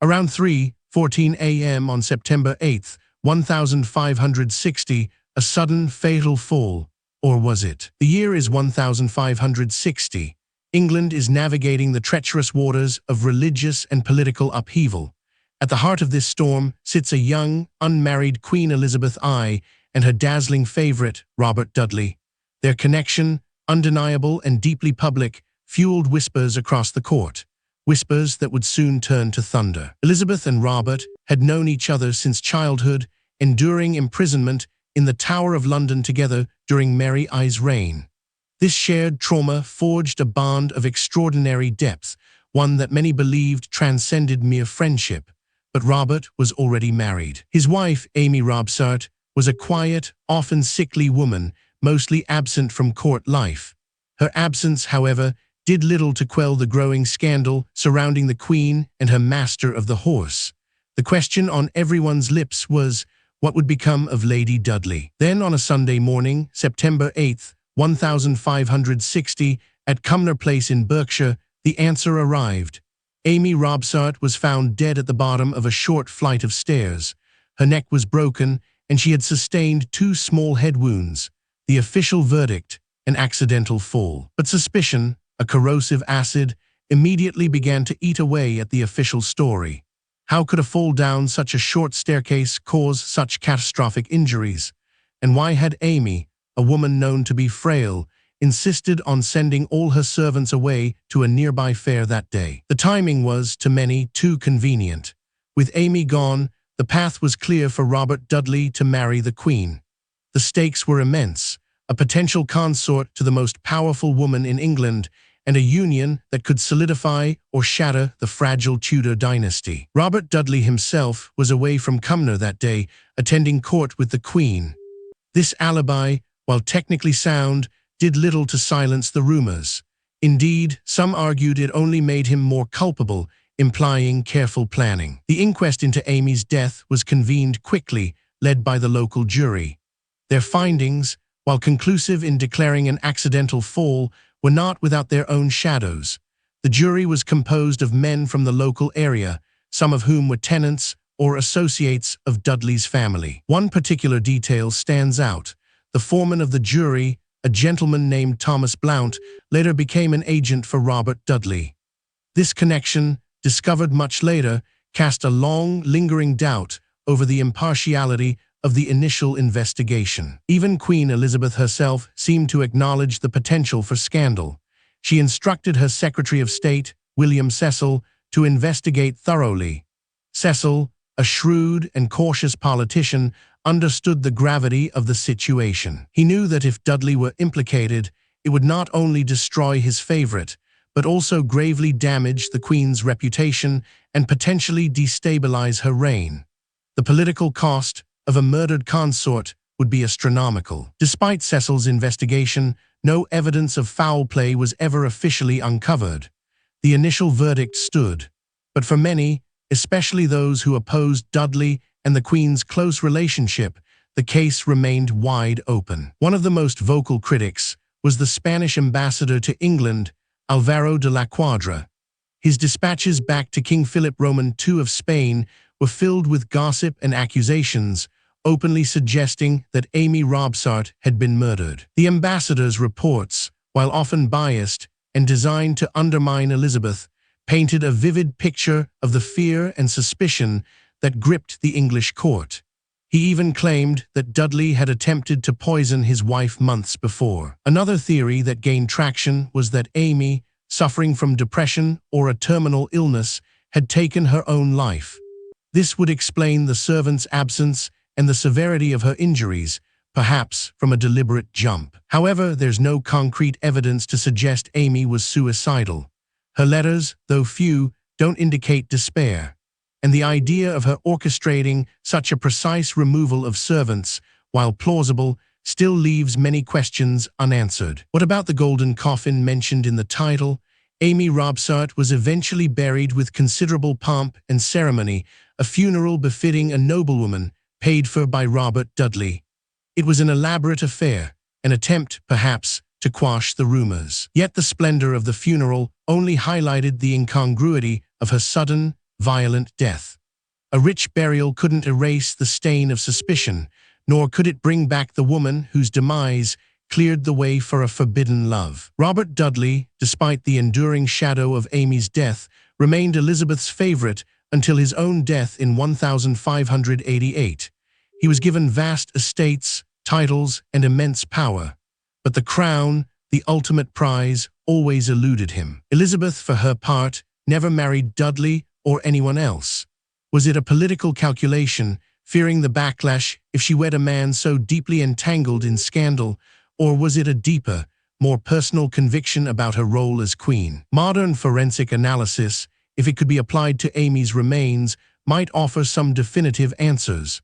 Around 3:14 a.m. on September 8, 1560, a sudden fatal fall. Or was it? The year is 1560. England is navigating the treacherous waters of religious and political upheaval. At the heart of this storm sits a young, unmarried Queen Elizabeth I and her dazzling favorite, Robert Dudley. Their connection, undeniable and deeply public, fueled whispers across the court. Whispers that would soon turn to thunder. Elizabeth and Robert had known each other since childhood, enduring imprisonment in the Tower of London together during Mary I's reign. This shared trauma forged a bond of extraordinary depth, one that many believed transcended mere friendship. But Robert was already married. His wife, Amy Robsart, was a quiet, often sickly woman, mostly absent from court life. Her absence, however, did little to quell the growing scandal surrounding the Queen and her master of the horse. The question on everyone's lips was, what would become of Lady Dudley? Then on a Sunday morning, September 8, 1560, at Cumnor Place in Berkshire, the answer arrived. Amy Robsart was found dead at the bottom of a short flight of stairs. Her neck was broken, and she had sustained 2 small head wounds. The official verdict, an accidental fall. But suspicion, a corrosive acid, immediately began to eat away at the official story. How could a fall down such a short staircase cause such catastrophic injuries? And why had Amy, a woman known to be frail, insisted on sending all her servants away to a nearby fair that day? The timing was, to many, too convenient. With Amy gone, the path was clear for Robert Dudley to marry the Queen. The stakes were immense, a potential consort to the most powerful woman in England, and a union that could solidify or shatter the fragile Tudor dynasty. Robert Dudley himself was away from Cumnor that day, attending court with the Queen. This alibi, while technically sound, did little to silence the rumors. Indeed, some argued it only made him more culpable, implying careful planning. The inquest into Amy's death was convened quickly, led by the local jury. Their findings, while conclusive in declaring an accidental fall, were not without their own shadows. The jury was composed of men from the local area, some of whom were tenants or associates of Dudley's family. One particular detail stands out. The foreman of the jury, a gentleman named Thomas Blount, later became an agent for Robert Dudley. This connection, discovered much later, cast a long, lingering doubt over the impartiality of the initial investigation. Even Queen Elizabeth herself seemed to acknowledge the potential for scandal. She instructed her Secretary of State, William Cecil, to investigate thoroughly. Cecil, a shrewd and cautious politician, understood the gravity of the situation. He knew that if Dudley were implicated, it would not only destroy his favorite, but also gravely damage the Queen's reputation and potentially destabilize her reign. The political cost of a murdered consort would be astronomical. Despite Cecil's investigation, no evidence of foul play was ever officially uncovered. The initial verdict stood. But for many, especially those who opposed Dudley and the Queen's close relationship, the case remained wide open. One of the most vocal critics was the Spanish ambassador to England, Alvaro de la Quadra. His dispatches back to King Philip Roman II of Spain were filled with gossip and accusations, openly suggesting that Amy Robsart had been murdered. The ambassador's reports, while often biased and designed to undermine Elizabeth, painted a vivid picture of the fear and suspicion that gripped the English court. He even claimed that Dudley had attempted to poison his wife months before. Another theory that gained traction was that Amy, suffering from depression or a terminal illness, had taken her own life. This would explain the servant's absence and the severity of her injuries, perhaps from a deliberate jump. However, there's no concrete evidence to suggest Amy was suicidal. Her letters, though few, don't indicate despair. And the idea of her orchestrating such a precise removal of servants, while plausible, still leaves many questions unanswered. What about the golden coffin mentioned in the title? Amy Robsart was eventually buried with considerable pomp and ceremony, a funeral befitting a noblewoman, paid for by Robert Dudley. It was an elaborate affair, an attempt, perhaps, to quash the rumors. Yet the splendor of the funeral only highlighted the incongruity of her sudden, violent death. A rich burial couldn't erase the stain of suspicion, nor could it bring back the woman whose demise cleared the way for a forbidden love. Robert Dudley, despite the enduring shadow of Amy's death, remained Elizabeth's favorite until his own death in 1588. He was given vast estates, titles, and immense power. But the crown, the ultimate prize, always eluded him. Elizabeth, for her part, never married Dudley or anyone else. Was it a political calculation, fearing the backlash if she wed a man so deeply entangled in scandal, or was it a deeper, more personal conviction about her role as queen? Modern forensic analysis, if it could be applied to Amy's remains, might offer some definitive answers.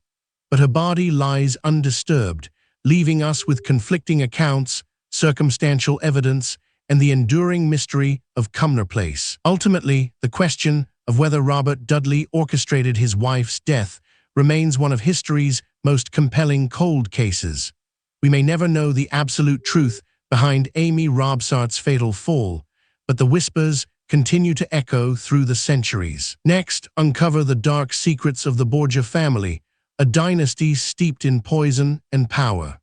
But her body lies undisturbed, leaving us with conflicting accounts, circumstantial evidence, and the enduring mystery of Cumnor Place. Ultimately, the question of whether Robert Dudley orchestrated his wife's death remains one of history's most compelling cold cases. We may never know the absolute truth behind Amy Robsart's fatal fall, but the whispers continue to echo through the centuries. Next, uncover the dark secrets of the Borgia family, a dynasty steeped in poison and power.